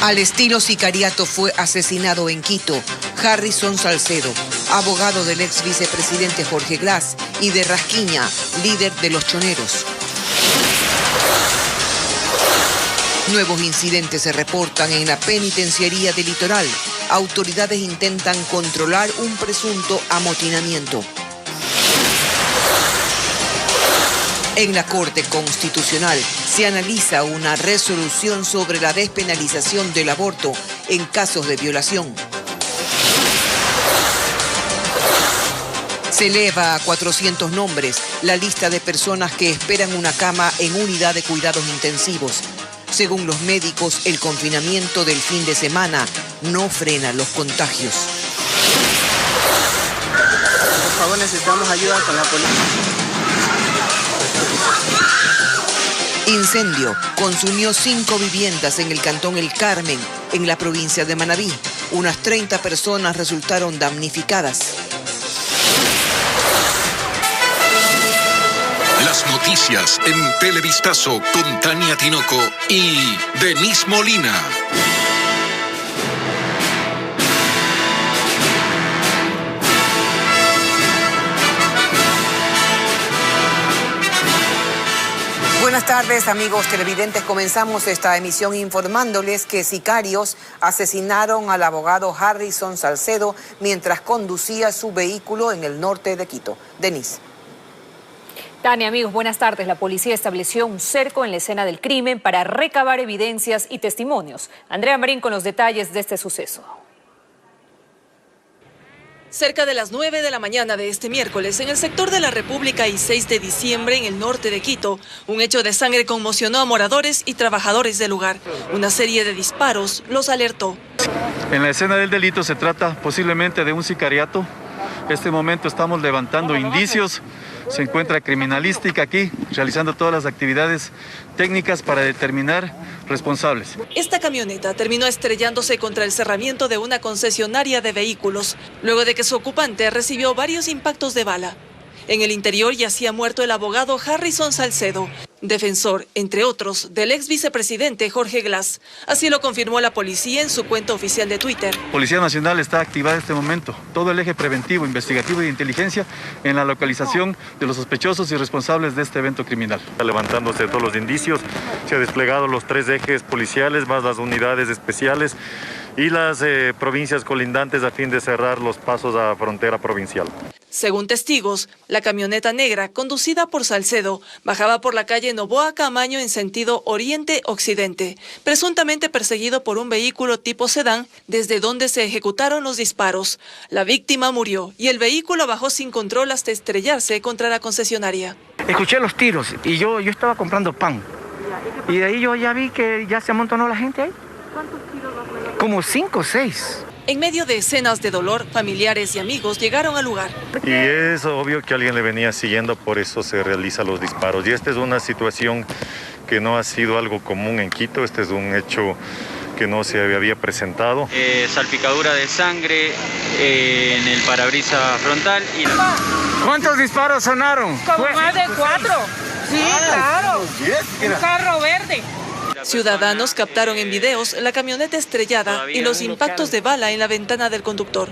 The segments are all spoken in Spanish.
Al estilo sicariato fue asesinado en Quito Harrison Salcedo, abogado del ex vicepresidente Jorge Glass, y de Rasquiña, líder de los choneros. Nuevos incidentes se reportan en la penitenciaría del Litoral. Autoridades intentan controlar un presunto amotinamiento. En la Corte Constitucional se analiza una resolución sobre la despenalización del aborto en casos de violación. Se eleva a 400 nombres la lista de personas que esperan una cama en unidad de cuidados intensivos. Según los médicos, el confinamiento del fin de semana no frena los contagios. Por favor, necesitamos ayuda con la policía. Incendio consumió 5 viviendas en el cantón El Carmen, en la provincia de Manabí. Unas 30 personas resultaron damnificadas. Las noticias en Televistazo con Tania Tinoco y Denise Molina. Buenas tardes, amigos televidentes. Comenzamos esta emisión informándoles que sicarios asesinaron al abogado Harrison Salcedo mientras conducía su vehículo en el norte de Quito. Denise. Tania, amigos, buenas tardes. La policía estableció un cerco en la escena del crimen para recabar evidencias y testimonios. Andrea Marín con los detalles de este suceso. Cerca de las 9 de la mañana de este miércoles, en el sector de la República y 6 de diciembre, en el norte de Quito, un hecho de sangre conmocionó a moradores y trabajadores del lugar. Una serie de disparos los alertó. En la escena del delito se trata posiblemente de un sicariato. En este momento estamos levantando indicios. Se encuentra criminalística aquí, realizando todas las actividades técnicas para determinar responsables. Esta camioneta terminó estrellándose contra el cerramiento de una concesionaria de vehículos, luego de que su ocupante recibió varios impactos de bala. En el interior yacía muerto el abogado Harrison Salcedo, defensor, entre otros, del ex vicepresidente Jorge Glass. Así lo confirmó la policía en su cuenta oficial de Twitter. Policía Nacional está activada en este momento. Todo el eje preventivo, investigativo y de inteligencia en la localización de los sospechosos y responsables de este evento criminal. Levantándose todos los indicios, se han desplegado los 3 ejes policiales, más las unidades especiales y las provincias colindantes a fin de cerrar los pasos a frontera provincial. Según testigos, la camioneta negra, conducida por Salcedo, bajaba por la calle Noboa Camaño en sentido oriente-occidente, presuntamente perseguido por un vehículo tipo sedán, desde donde se ejecutaron los disparos. La víctima murió y el vehículo bajó sin control hasta estrellarse contra la concesionaria. Escuché los tiros y yo estaba comprando pan. Y de ahí yo ya vi que ya se amontonó la gente ahí. ¿Cuántos tiros bajó? Como 5 o 6. En medio de escenas de dolor, familiares y amigos llegaron al lugar. Y es obvio que alguien le venía siguiendo, por eso se realizan los disparos. Y esta es una situación que no ha sido algo común en Quito, este es un hecho que no se había presentado. Salpicadura de sangre en el parabrisas frontal. ¿Cuántos disparos sonaron? Como más de 4. Sí, claro. Un carro verde. Ciudadanos captaron en videos la camioneta estrellada y los impactos de bala en la ventana del conductor.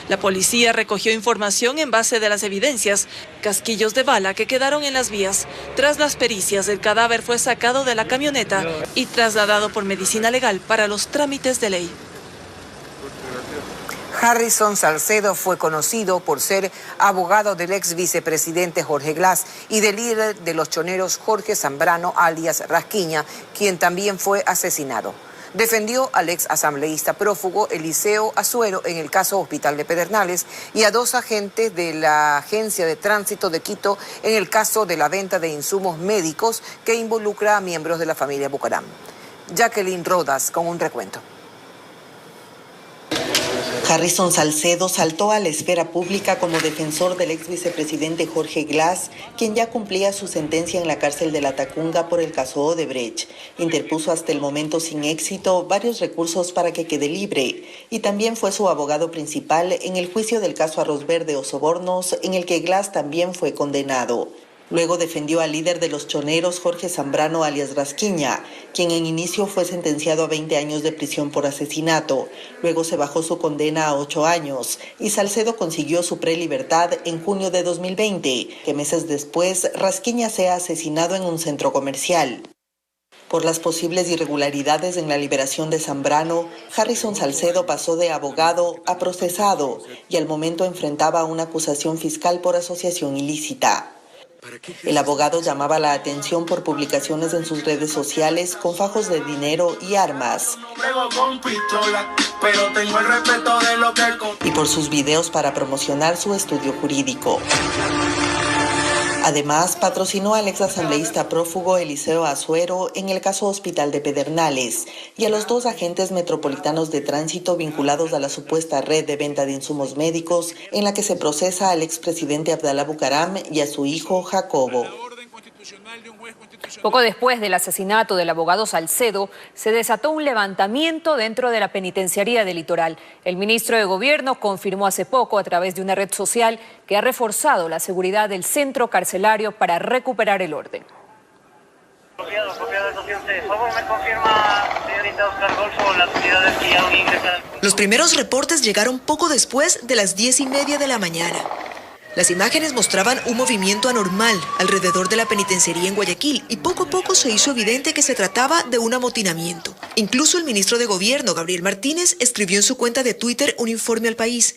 La policía recogió información en base de las evidencias, casquillos de bala que quedaron en las vías. Tras las pericias, el cadáver fue sacado de la camioneta y trasladado por medicina legal para los trámites de ley. Harrison Salcedo fue conocido por ser abogado del ex vicepresidente Jorge Glass y del líder de los choneros Jorge Zambrano, alias Rasquiña, quien también fue asesinado. Defendió al ex asambleísta prófugo Eliseo Azuero en el caso Hospital de Pedernales y a 2 agentes de la Agencia de Tránsito de Quito en el caso de la venta de insumos médicos que involucra a miembros de la familia Bucaram. Jacqueline Rodas con un recuento. Harrison Salcedo saltó a la esfera pública como defensor del ex vicepresidente Jorge Glass, quien ya cumplía su sentencia en la cárcel de La Tacunga por el caso Odebrecht. Interpuso hasta el momento sin éxito varios recursos para que quede libre y también fue su abogado principal en el juicio del caso Arroz Verde o Sobornos, en el que Glass también fue condenado. Luego defendió al líder de los choneros, Jorge Zambrano, alias Rasquiña, quien en inicio fue sentenciado a 20 años de prisión por asesinato. Luego se bajó su condena a 8 años y Salcedo consiguió su prelibertad en junio de 2020, que meses después Rasquiña sea asesinado en un centro comercial. Por las posibles irregularidades en la liberación de Zambrano, Harrison Salcedo pasó de abogado a procesado y al momento enfrentaba una acusación fiscal por asociación ilícita. El abogado llamaba la atención por publicaciones en sus redes sociales con fajos de dinero y armas. Y por sus videos para promocionar su estudio jurídico. Además, patrocinó al exasambleísta prófugo Eliseo Azuero en el caso Hospital de Pedernales y a los 2 agentes metropolitanos de tránsito vinculados a la supuesta red de venta de insumos médicos en la que se procesa al expresidente Abdalá Bucaram y a su hijo Jacobo. Poco después del asesinato del abogado Salcedo, se desató un levantamiento dentro de la penitenciaría del Litoral. El ministro de Gobierno confirmó hace poco a través de una red social que ha reforzado la seguridad del centro carcelario para recuperar el orden. Los primeros reportes llegaron poco después de las 10:30 de la mañana. Las imágenes mostraban un movimiento anormal alrededor de la penitenciaría en Guayaquil y poco a poco se hizo evidente que se trataba de un amotinamiento. Incluso el ministro de Gobierno, Gabriel Martínez, escribió en su cuenta de Twitter un informe al país.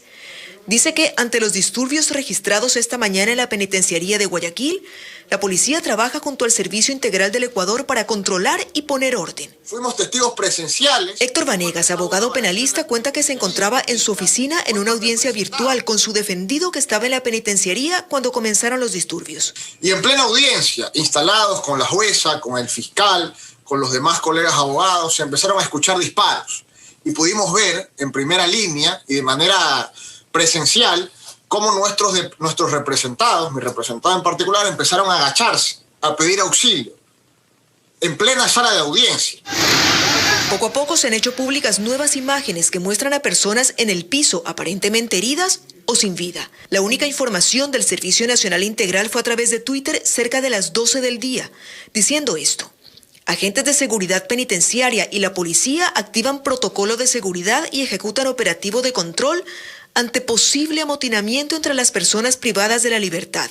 Dice que ante los disturbios registrados esta mañana en la penitenciaría de Guayaquil, la policía trabaja junto al Servicio Integral del Ecuador para controlar y poner orden. Fuimos testigos presenciales. Héctor Vanegas, abogado penalista, cuenta que se encontraba en su oficina en una audiencia virtual con su defendido que estaba en la penitenciaría cuando comenzaron los disturbios. Y en plena audiencia, instalados con la jueza, con el fiscal, con los demás colegas abogados, se empezaron a escuchar disparos. Y pudimos ver en primera línea y de manera presencial cómo nuestros representados, mi representado en particular, empezaron a agacharse, a pedir auxilio, en plena sala de audiencia. Poco a poco se han hecho públicas nuevas imágenes que muestran a personas en el piso aparentemente heridas o sin vida. La única información del Servicio Nacional Integral fue a través de Twitter cerca de las 12 del día, diciendo esto: agentes de seguridad penitenciaria y la policía activan protocolo de seguridad y ejecutan operativo de control ante posible amotinamiento entre las personas privadas de la libertad.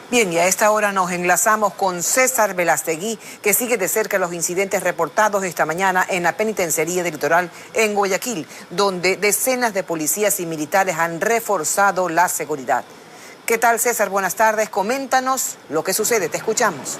Bien, y a esta hora nos enlazamos con César Velastegui, que sigue de cerca los incidentes reportados esta mañana en la penitenciaría del Litoral en Guayaquil, donde decenas de policías y militares han reforzado la seguridad. ¿Qué tal, César? Buenas tardes. Coméntanos lo que sucede. Te escuchamos.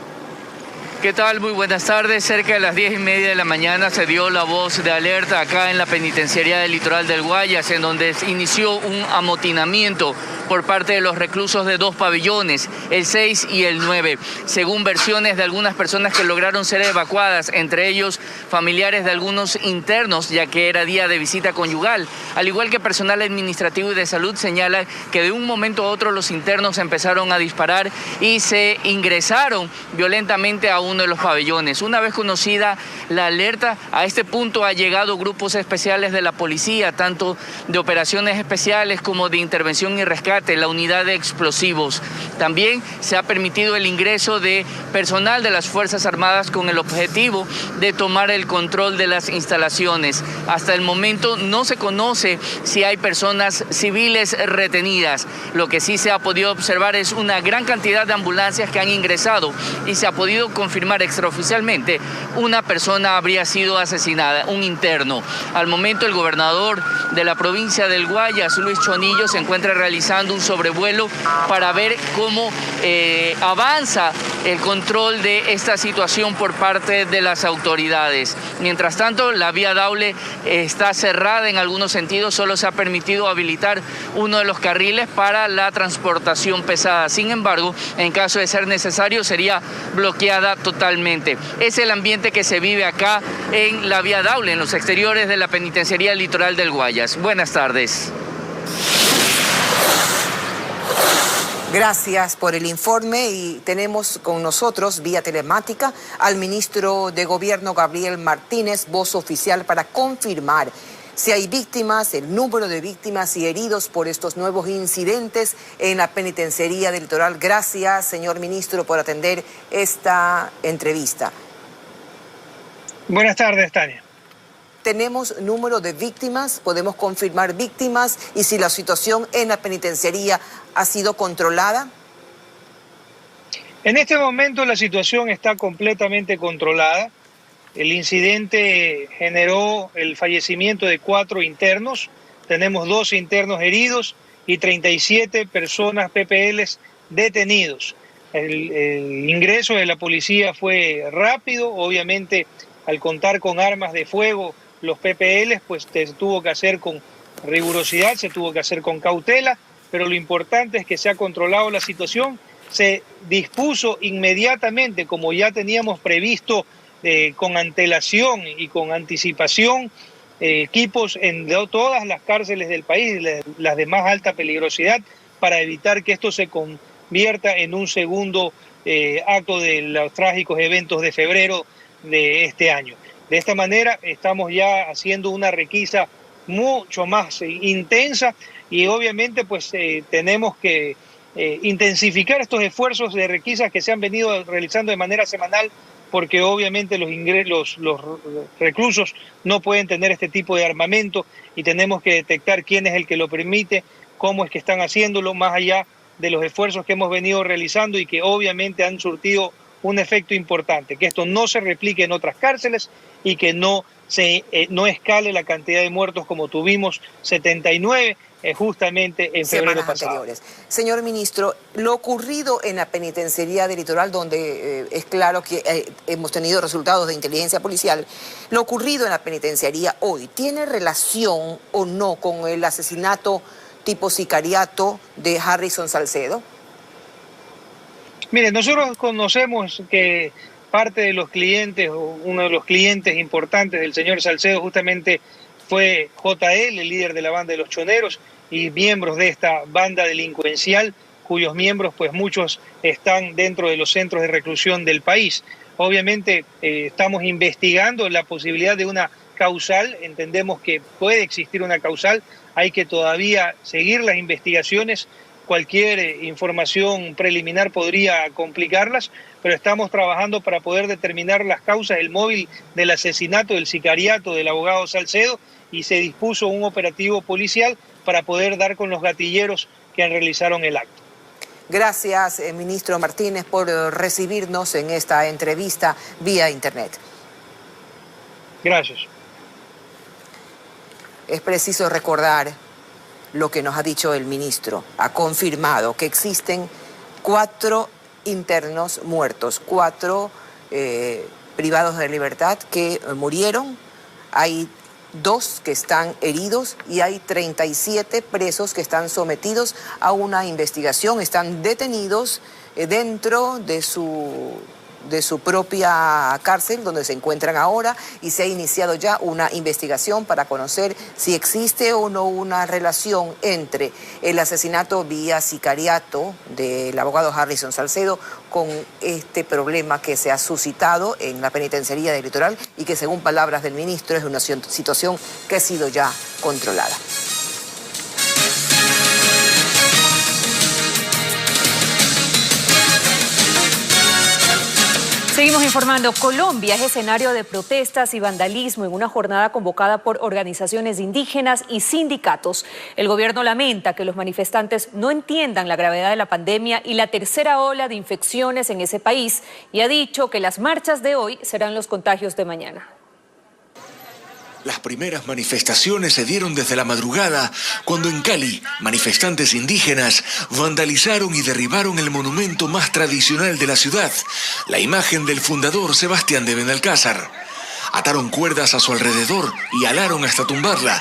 ¿Qué tal? Muy buenas tardes. Cerca de las 10:30 de la mañana se dio la voz de alerta acá en la penitenciaría del Litoral del Guayas, en donde se inició un amotinamiento por parte de los reclusos de 2 pabellones, el 6 y el 9. Según versiones de algunas personas que lograron ser evacuadas, entre ellos familiares de algunos internos, ya que era día de visita conyugal, al igual que personal administrativo y de salud, señala que de un momento a otro los internos empezaron a disparar y se ingresaron violentamente a uno de los pabellones. Una vez conocida la alerta, a este punto han llegado grupos especiales de la policía, tanto de operaciones especiales como de intervención y rescate, la unidad de explosivos. También se ha permitido el ingreso de personal de las Fuerzas Armadas con el objetivo de tomar el control de las instalaciones. Hasta el momento no se conoce si hay personas civiles retenidas. Lo que sí se ha podido observar es una gran cantidad de ambulancias que han ingresado y se ha podido confirmar extraoficialmente una persona habría sido asesinada, un interno. Al momento el gobernador de la provincia del Guayas, Luis Chonillo, se encuentra realizando un sobrevuelo para ver cómo avanza el control de esta situación por parte de las autoridades. Mientras tanto, la vía Daule está cerrada en algunos sentidos, solo se ha permitido habilitar uno de los carriles para la transportación pesada. Sin embargo, en caso de ser necesario, sería bloqueada totalmente. Es el ambiente que se vive acá en la vía Daule, en los exteriores de la penitenciaría Litoral del Guayas. Buenas tardes. Gracias por el informe y tenemos con nosotros vía telemática al ministro de Gobierno Gabriel Martínez, voz oficial, para confirmar si hay víctimas, el número de víctimas y heridos por estos nuevos incidentes en la penitenciaría del Litoral. Gracias, señor ministro, por atender esta entrevista. Buenas tardes, Tania. ¿Tenemos número de víctimas? ¿Podemos confirmar víctimas? Y si la situación en la penitenciaría ha sido controlada. En este momento la situación está completamente controlada. El incidente generó el fallecimiento de 4 internos. Tenemos 2 internos heridos y 37 personas PPLs detenidos. El ingreso de la policía fue rápido. Obviamente, al contar con armas de fuego, los PPLs, pues se tuvo que hacer con rigurosidad, se tuvo que hacer con cautela, pero lo importante es que se ha controlado la situación. Se dispuso inmediatamente, como ya teníamos previsto con antelación y con anticipación, equipos en todas las cárceles del país, las de más alta peligrosidad, para evitar que esto se convierta en un segundo acto de los trágicos eventos de febrero de este año. De esta manera estamos ya haciendo una requisa mucho más intensa y obviamente pues tenemos que intensificar estos esfuerzos de requisas que se han venido realizando de manera semanal, porque obviamente los reclusos no pueden tener este tipo de armamento y tenemos que detectar quién es el que lo permite, cómo es que están haciéndolo, más allá de los esfuerzos que hemos venido realizando y que obviamente han surtido un efecto importante, que esto no se replique en otras cárceles y que no escale la cantidad de muertos como tuvimos 79 justamente en febrero pasado. Señor ministro, lo ocurrido en la penitenciaría del Litoral, donde es claro que hemos tenido resultados de inteligencia policial, lo ocurrido en la penitenciaría hoy, ¿tiene relación o no con el asesinato tipo sicariato de Harrison Salcedo? Mire, nosotros conocemos que parte de los clientes, o uno de los clientes importantes del señor Salcedo justamente fue JL, el líder de la banda de los choneros, y miembros de esta banda delincuencial, cuyos miembros, pues muchos están dentro de los centros de reclusión del país. Obviamente estamos investigando la posibilidad de una causal, entendemos que puede existir una causal, hay que todavía seguir las investigaciones. Cualquier información preliminar podría complicarlas, pero estamos trabajando para poder determinar las causas, el móvil del asesinato, del sicariato del abogado Salcedo, y se dispuso un operativo policial para poder dar con los gatilleros que realizaron el acto. Gracias, ministro Martínez, por recibirnos en esta entrevista vía internet. Gracias. Es preciso recordar lo que nos ha dicho el ministro. Ha confirmado que existen 4 internos muertos, 4 privados de libertad que murieron. Hay 2 que están heridos y hay 37 presos que están sometidos a una investigación, están detenidos dentro de su propia cárcel donde se encuentran ahora, y se ha iniciado ya una investigación para conocer si existe o no una relación entre el asesinato vía sicariato del abogado Harrison Salcedo con este problema que se ha suscitado en la penitenciaría del Litoral y que, según palabras del ministro, es una situación que ha sido ya controlada. Seguimos informando. Colombia es escenario de protestas y vandalismo en una jornada convocada por organizaciones indígenas y sindicatos. El gobierno lamenta que los manifestantes no entiendan la gravedad de la pandemia y la tercera ola de infecciones en ese país, y ha dicho que las marchas de hoy serán los contagios de mañana. Las primeras manifestaciones se dieron desde la madrugada, cuando en Cali, manifestantes indígenas vandalizaron y derribaron el monumento más tradicional de la ciudad, la imagen del fundador Sebastián de Benalcázar. Ataron cuerdas a su alrededor y alaron hasta tumbarla.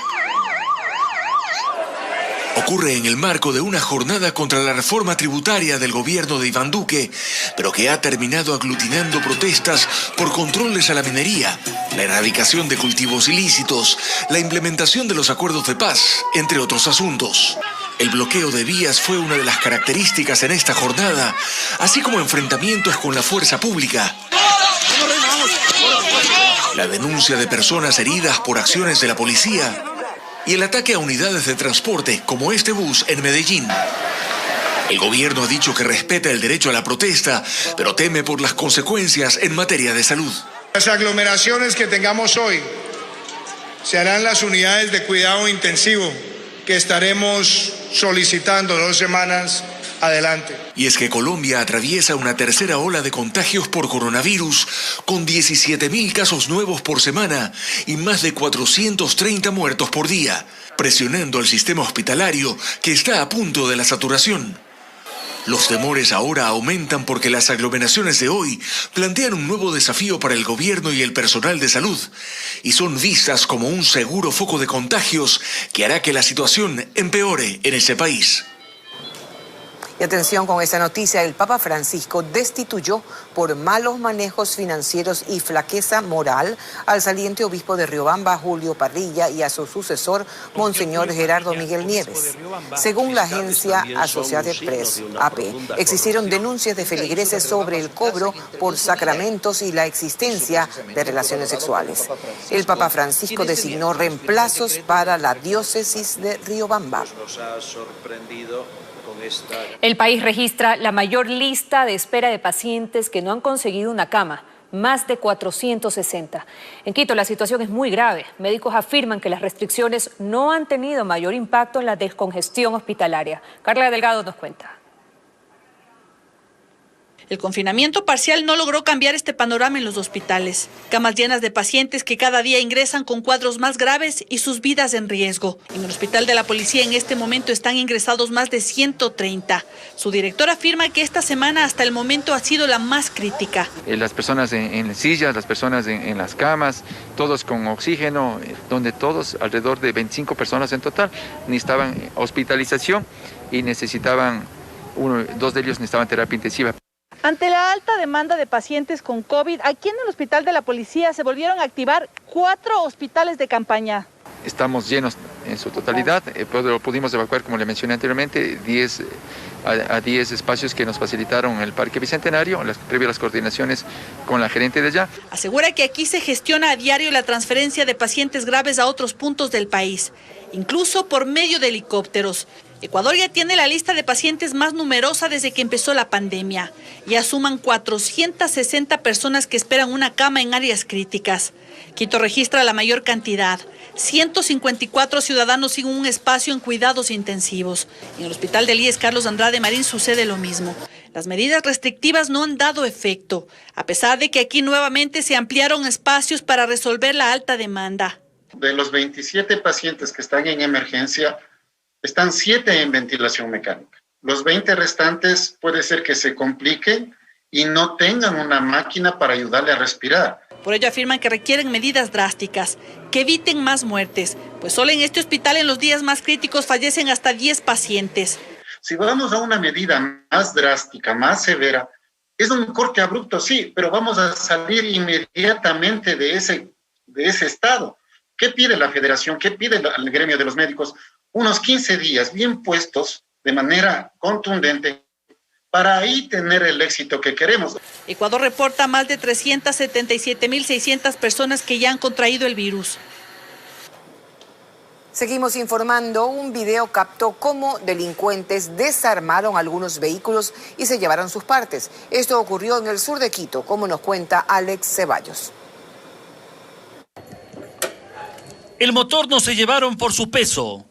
Ocurre en el marco de una jornada contra la reforma tributaria del gobierno de Iván Duque, pero que ha terminado aglutinando protestas por controles a la minería, la erradicación de cultivos ilícitos, la implementación de los acuerdos de paz, entre otros asuntos. El bloqueo de vías fue una de las características en esta jornada, así como enfrentamientos con la fuerza pública. La denuncia de personas heridas por acciones de la policía y el ataque a unidades de transporte como este bus en Medellín. El gobierno ha dicho que respeta el derecho a la protesta, pero teme por las consecuencias en materia de salud. Las aglomeraciones que tengamos hoy se harán en las unidades de cuidado intensivo que estaremos solicitando 2 semanas adelante. Y es que Colombia atraviesa una tercera ola de contagios por coronavirus, con 17.000 casos nuevos por semana y más de 430 muertos por día, presionando al sistema hospitalario que está a punto de la saturación. Los temores ahora aumentan porque las aglomeraciones de hoy plantean un nuevo desafío para el gobierno y el personal de salud y son vistas como un seguro foco de contagios que hará que la situación empeore en ese país. Y atención con esta noticia, el Papa Francisco destituyó por malos manejos financieros y flaqueza moral al saliente obispo de Riobamba, Julio Parrilla, y a su sucesor, Monseñor Gerardo Miguel Nieves. Según la agencia Associated Press, AP, existieron denuncias de feligreses sobre el cobro por sacramentos y la existencia de relaciones sexuales. El Papa Francisco designó reemplazos para la diócesis de Riobamba. El país registra la mayor lista de espera de pacientes que no han conseguido una cama, más de 460. En Quito la situación es muy grave. Médicos afirman que las restricciones no han tenido mayor impacto en la descongestión hospitalaria. Carla Delgado nos cuenta. El confinamiento parcial no logró cambiar este panorama en los hospitales. Camas llenas de pacientes que cada día ingresan con cuadros más graves y sus vidas en riesgo. En el hospital de la policía en este momento están ingresados más de 130. Su director afirma que esta semana hasta el momento ha sido la más crítica. Las personas en sillas, las personas en las camas, todos con oxígeno, donde todos, alrededor de 25 personas en total, necesitaban hospitalización y necesitaban, 2 de ellos necesitaban terapia intensiva. Ante la alta demanda de pacientes con COVID, aquí en el hospital de la policía se volvieron a activar 4 hospitales de campaña. Estamos llenos en su totalidad, pudimos evacuar, como le mencioné anteriormente, 10 espacios que nos facilitaron el Parque Bicentenario, previo a las coordinaciones con la gerente de allá. Asegura que aquí se gestiona a diario la transferencia de pacientes graves a otros puntos del país, incluso por medio de helicópteros. Ecuador ya tiene la lista de pacientes más numerosa desde que empezó la pandemia. Ya suman 460 personas que esperan una cama en áreas críticas. Quito registra la mayor cantidad, 154 ciudadanos sin un espacio en cuidados intensivos. En el hospital del IES Carlos Andrade Marín sucede lo mismo. Las medidas restrictivas no han dado efecto, a pesar de que aquí nuevamente se ampliaron espacios para resolver la alta demanda. De los 27 pacientes que están en emergencia, están 7 en ventilación mecánica. Los 20 restantes puede ser que se compliquen y no tengan una máquina para ayudarle a respirar. Por ello afirman que requieren medidas drásticas, que eviten más muertes, pues solo en este hospital en los días más críticos fallecen hasta 10 pacientes. Si vamos a una medida más drástica, más severa, es un corte abrupto, sí, pero vamos a salir inmediatamente de ese estado. ¿Qué pide la federación? ¿Qué pide el gremio de los médicos? Unos 15 días bien puestos de manera contundente para ahí tener el éxito que queremos. Ecuador reporta más de 377.600 personas que ya han contraído el virus. Seguimos informando. Un video captó cómo delincuentes desarmaron algunos vehículos y se llevaron sus partes. Esto ocurrió en el sur de Quito, como nos cuenta Alex Ceballos. El motor no se llevaron por su peso,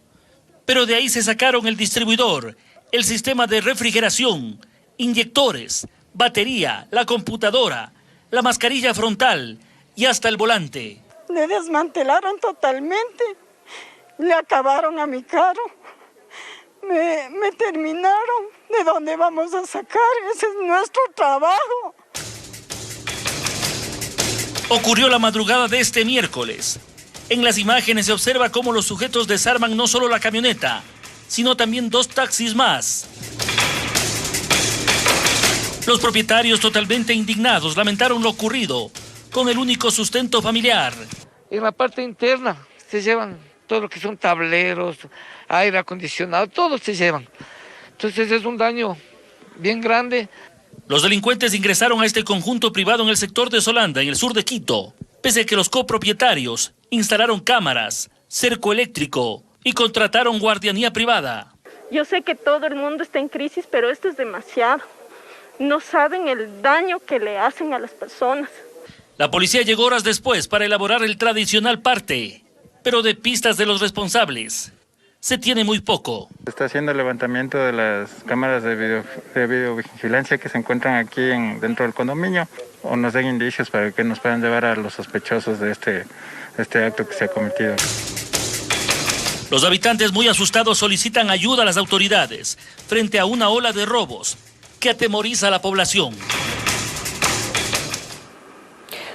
pero de ahí se sacaron el distribuidor, el sistema de refrigeración, inyectores, batería, la computadora, la mascarilla frontal y hasta el volante. Le desmantelaron totalmente, le acabaron a mi carro, me terminaron. ¿De dónde vamos a sacar? Ese es nuestro trabajo. Ocurrió la madrugada de este miércoles. En las imágenes se observa cómo los sujetos desarman no solo la camioneta, sino también 2 taxis más. Los propietarios, totalmente indignados, lamentaron lo ocurrido con el único sustento familiar. En la parte interna se llevan todo lo que son tableros, aire acondicionado, todo se llevan. Entonces es un daño bien grande. Los delincuentes ingresaron a este conjunto privado en el sector de Solanda, en el sur de Quito, pese a que los copropietarios instalaron cámaras, cerco eléctrico y contrataron guardianía privada. Yo sé que todo el mundo está en crisis, pero esto es demasiado. No saben el daño que le hacen a las personas. La policía llegó horas después para elaborar el tradicional parte, pero de pistas de los responsables se tiene muy poco. Se está haciendo el levantamiento de las cámaras de videovigilancia que se encuentran aquí dentro del condominio, o nos den indicios para que nos puedan llevar a los sospechosos de este acto que se ha cometido. Los habitantes muy asustados solicitan ayuda a las autoridades frente a una ola de robos que atemoriza a la población.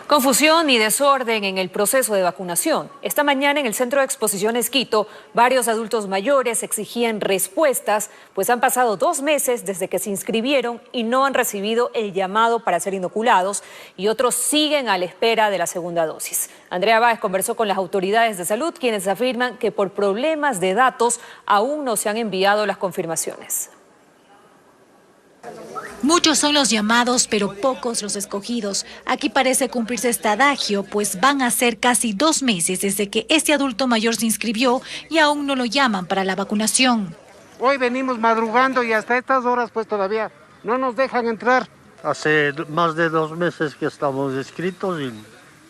Confusión y desorden en el proceso de vacunación. Esta mañana en el Centro de Exposiciones Quito, varios adultos mayores exigían respuestas, pues han pasado 2 meses desde que se inscribieron y no han recibido el llamado para ser inoculados, y otros siguen a la espera de la segunda dosis. Andrea Báez conversó con las autoridades de salud, quienes afirman que por problemas de datos aún no se han enviado las confirmaciones. Muchos son los llamados, pero pocos los escogidos. Aquí parece cumplirse este adagio, pues van a ser casi 2 meses desde que este adulto mayor se inscribió y aún no lo llaman para la vacunación. Hoy venimos madrugando y hasta estas horas pues todavía no nos dejan entrar. Hace más de 2 meses que estamos inscritos y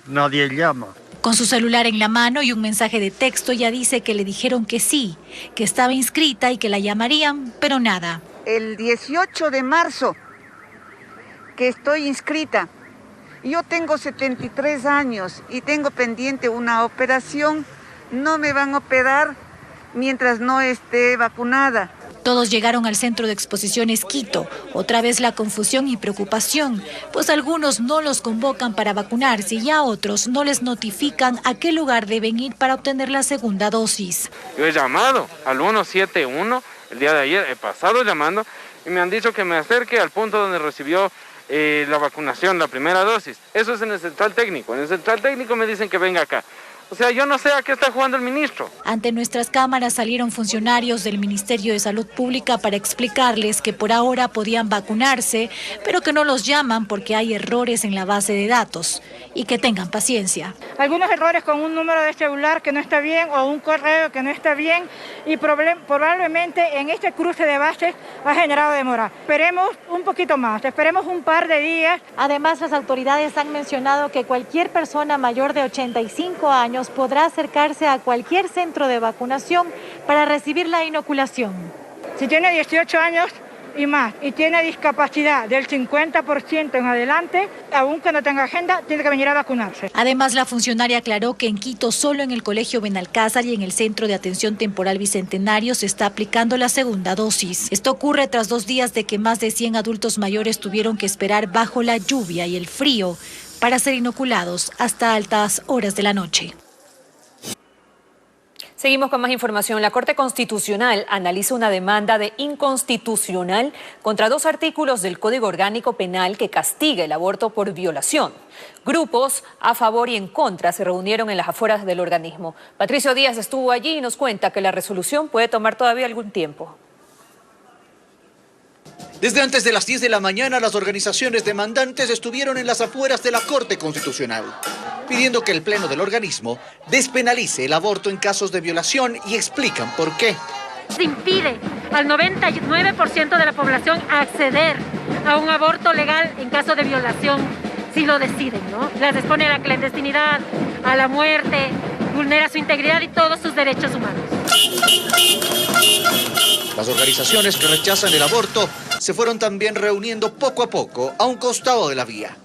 nadie llama. Con su celular en la mano y un mensaje de texto ya dice que le dijeron que sí, que estaba inscrita y que la llamarían, pero nada. El 18 de marzo que estoy inscrita. Yo tengo 73 años y tengo pendiente una operación. No me van a operar mientras no esté vacunada. Todos llegaron al Centro de Exposiciones Quito. Otra vez la confusión y preocupación, pues algunos no los convocan para vacunarse y a otros no les notifican a qué lugar deben ir para obtener la segunda dosis. Yo he llamado al 171 el día de ayer, he pasado llamando y me han dicho que me acerque al punto donde recibió la vacunación, la primera dosis. Eso es en el central técnico. En el central técnico me dicen que venga acá. O sea, yo no sé a qué está jugando el ministro. Ante nuestras cámaras salieron funcionarios del Ministerio de Salud Pública para explicarles que por ahora podían vacunarse, pero que no los llaman porque hay errores en la base de datos y que tengan paciencia. Algunos errores con un número de celular que no está bien o un correo que no está bien y probablemente en este cruce de bases ha generado demora. Esperemos un poquito más, esperemos un par de días. Además, las autoridades han mencionado que cualquier persona mayor de 85 años podrá acercarse a cualquier centro de vacunación para recibir la inoculación. Si tiene 18 años y más y tiene discapacidad del 50% en adelante, aunque no tenga agenda, tiene que venir a vacunarse. Además, la funcionaria aclaró que en Quito, solo en el Colegio Benalcázar y en el Centro de Atención Temporal Bicentenario se está aplicando la segunda dosis. Esto ocurre tras 2 días de que más de 100 adultos mayores tuvieron que esperar bajo la lluvia y el frío para ser inoculados hasta altas horas de la noche. Seguimos con más información. La Corte Constitucional analiza una demanda de inconstitucional contra 2 artículos del Código Orgánico Penal que castiga el aborto por violación. Grupos a favor y en contra se reunieron en las afueras del organismo. Patricio Díaz estuvo allí y nos cuenta que la resolución puede tomar todavía algún tiempo. Desde antes de las 10 de la mañana, las organizaciones demandantes estuvieron en las afueras de la Corte Constitucional, pidiendo que el Pleno del organismo despenalice el aborto en casos de violación y explican por qué. Se impide al 99% de la población acceder a un aborto legal en caso de violación, si lo deciden, ¿no? Las expone a la clandestinidad, a la muerte, vulnera su integridad y todos sus derechos humanos. Las organizaciones que rechazan el aborto se fueron también reuniendo poco a poco a un costado de la vía.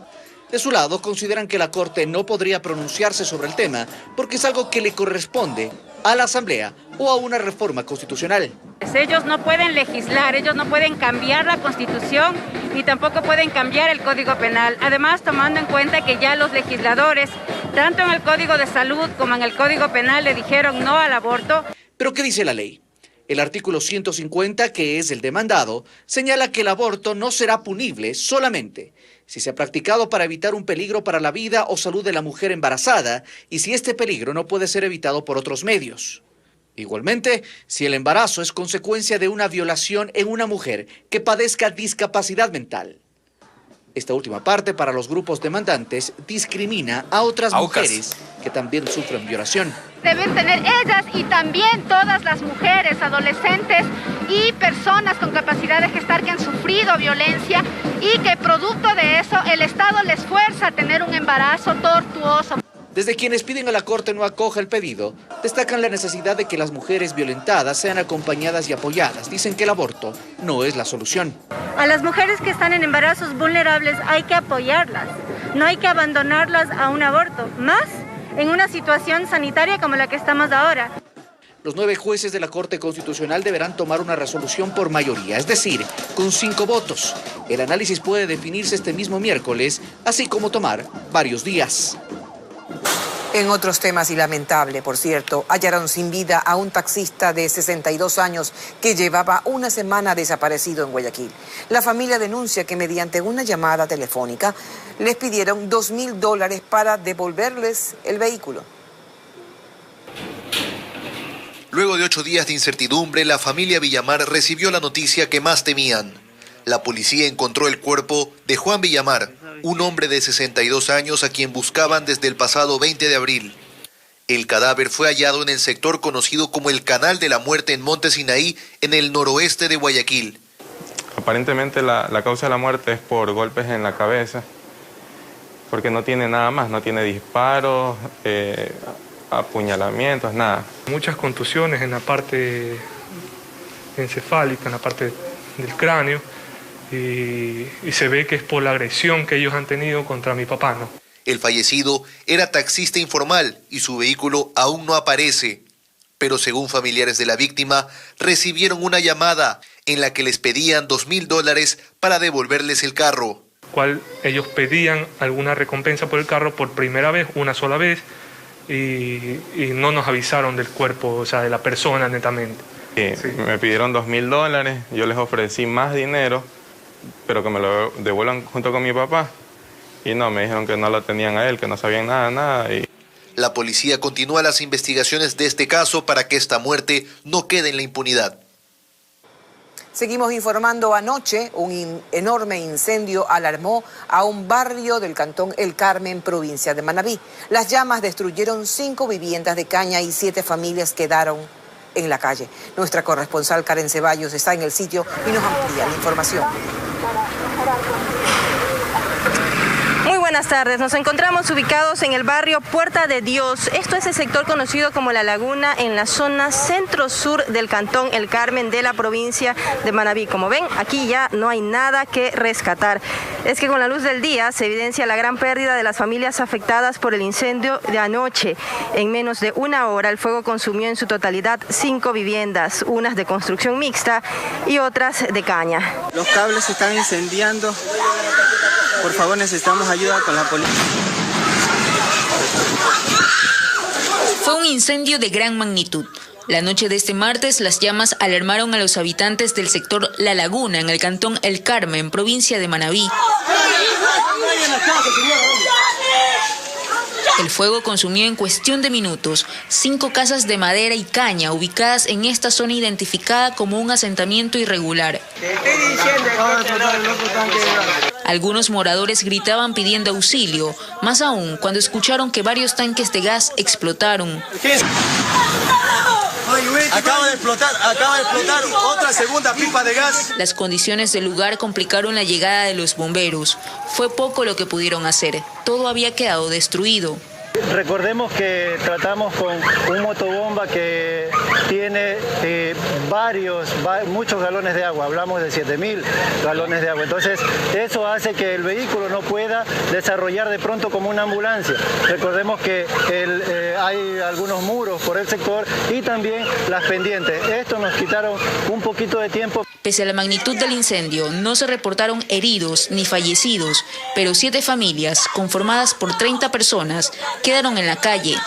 De su lado, consideran que la Corte no podría pronunciarse sobre el tema porque es algo que le corresponde a la Asamblea o a una reforma constitucional. Ellos no pueden legislar, ellos no pueden cambiar la Constitución y tampoco pueden cambiar el Código Penal. Además, tomando en cuenta que ya los legisladores, tanto en el Código de Salud como en el Código Penal, le dijeron no al aborto. ¿Pero qué dice la ley? El artículo 150, que es el demandado, señala que el aborto no será punible solamente si se ha practicado para evitar un peligro para la vida o salud de la mujer embarazada y si este peligro no puede ser evitado por otros medios. Igualmente, si el embarazo es consecuencia de una violación en una mujer que padezca discapacidad mental. Esta última parte, para los grupos demandantes, discrimina a otras mujeres que también sufren violación. Deben tener ellas y también todas las mujeres, adolescentes y personas con capacidad de gestar que han sufrido violencia y que producto de eso el Estado les fuerza a tener un embarazo tortuoso. Desde quienes piden a la Corte no acoja el pedido, destacan la necesidad de que las mujeres violentadas sean acompañadas y apoyadas. Dicen que el aborto no es la solución. A las mujeres que están en embarazos vulnerables hay que apoyarlas, no hay que abandonarlas a un aborto, más en una situación sanitaria como la que estamos ahora. Los 9 jueces de la Corte Constitucional deberán tomar una resolución por mayoría, es decir, con 5 votos. El análisis puede definirse este mismo miércoles, así como tomar varios días. En otros temas, y lamentable, por cierto, hallaron sin vida a un taxista de 62 años que llevaba una semana desaparecido en Guayaquil. La familia denuncia que mediante una llamada telefónica les pidieron $2.000 para devolverles el vehículo. Luego de 8 días de incertidumbre, la familia Villamar recibió la noticia que más temían. La policía encontró el cuerpo de Juan Villamar, un hombre de 62 años a quien buscaban desde el pasado 20 de abril. El cadáver fue hallado en el sector conocido como el Canal de la Muerte en Monte Sinaí, en el noroeste de Guayaquil. Aparentemente la causa de la muerte es por golpes en la cabeza, porque no tiene nada más, no tiene disparos, apuñalamientos, nada. Muchas contusiones en la parte encefálica, en la parte del cráneo, y se ve que es por la agresión que ellos han tenido contra mi papá, ¿no? El fallecido era taxista informal y su vehículo aún no aparece, pero según familiares de la víctima, recibieron una llamada en la que les pedían $2.000 para devolverles el carro. Cual ellos pedían alguna recompensa por el carro por primera vez, una sola vez, y no nos avisaron del cuerpo, o sea, de la persona netamente. Sí. Me pidieron $2.000, yo les ofrecí más dinero, pero que me lo devuelvan junto con mi papá. Y no, me dijeron que no lo tenían a él, que no sabían nada. La policía continúa las investigaciones de este caso para que esta muerte no quede en la impunidad. Seguimos informando. Anoche un enorme incendio alarmó a un barrio del cantón El Carmen, provincia de Manabí. Las llamas destruyeron 5 viviendas de caña y 7 familias quedaron en la calle. Nuestra corresponsal Karen Ceballos está en el sitio y nos amplía la información. Muy buenas tardes, nos encontramos ubicados en el barrio Puerta de Dios. Esto es el sector conocido como La Laguna, en la zona centro-sur del cantón El Carmen de la provincia de Manabí. Como ven, aquí ya no hay nada que rescatar. Es que con la luz del día se evidencia la gran pérdida de las familias afectadas por el incendio de anoche. En menos de una hora el fuego consumió en su totalidad 5 viviendas, unas de construcción mixta y otras de caña. Los cables se están incendiando. Por favor, necesitamos ayuda con la policía. Fue un incendio de gran magnitud. La noche de este martes, las llamas alarmaron a los habitantes del sector La Laguna, en el cantón El Carmen, provincia de Manabí. El fuego consumió en cuestión de minutos 5 casas de madera y caña ubicadas en esta zona identificada como un asentamiento irregular. Algunos moradores gritaban pidiendo auxilio, más aún cuando escucharon que varios tanques de gas explotaron. Acaba de explotar otra segunda pipa de gas. Las condiciones del lugar complicaron la llegada de los bomberos. Fue poco lo que pudieron hacer. Todo había quedado destruido. Recordemos que tratamos con un motobomba que tiene muchos galones de agua, hablamos de 7.000 galones de agua. Entonces, eso hace que el vehículo no pueda desarrollar de pronto como una ambulancia. Recordemos que hay algunos muros por el sector y también las pendientes. Esto nos quitaron un poquito de tiempo. Pese a la magnitud del incendio, no se reportaron heridos ni fallecidos, pero 7 familias, conformadas por 30 personas, quedaron en la calle.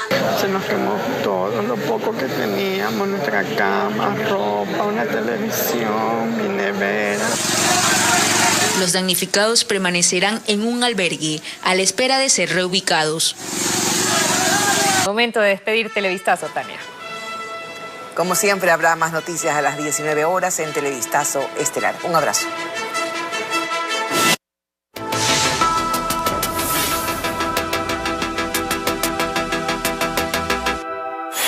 Se nos quemó todo lo poco que teníamos, nuestra cama, ropa, una televisión, mi nevera. Los damnificados permanecerán en un albergue a la espera de ser reubicados. Momento de despedir Televistazo, Tania. Como siempre, habrá más noticias a las 19 horas en Televistazo Estelar. Un abrazo.